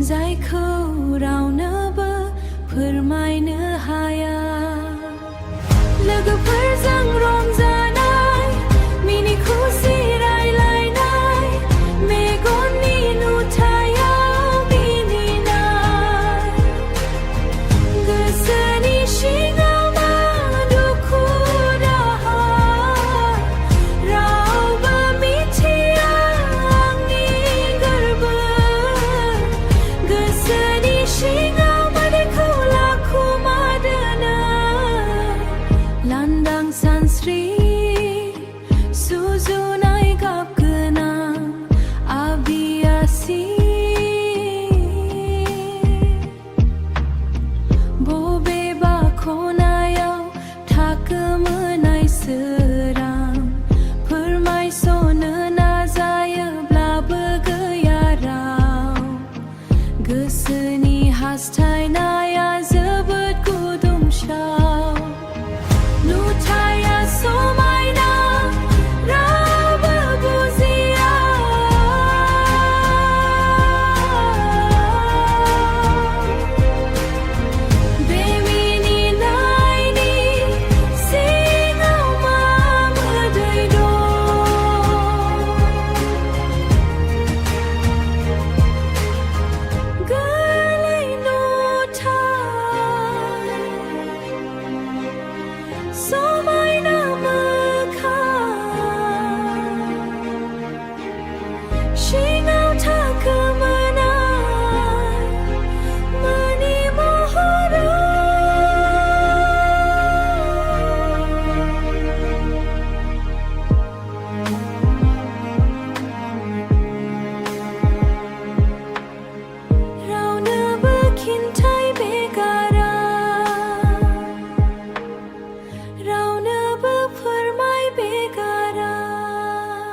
जायखौ रावनोबो फोरमायनो हाया लोगोफोरजों रंजानाय मिनि खुसि रायलायनाय मेगननि नुथायाव मिनिनाय गोसोनि सिङाव मा दुखु दाहा रावबो मिथिया आंनि गोरबो गोसोनि सिङाव मादैखौ लाखुमादोनो लांदां सानस्रि सुजुनाय गाबगोनां आबियासि बबेबा खनायाव थाखोमानाय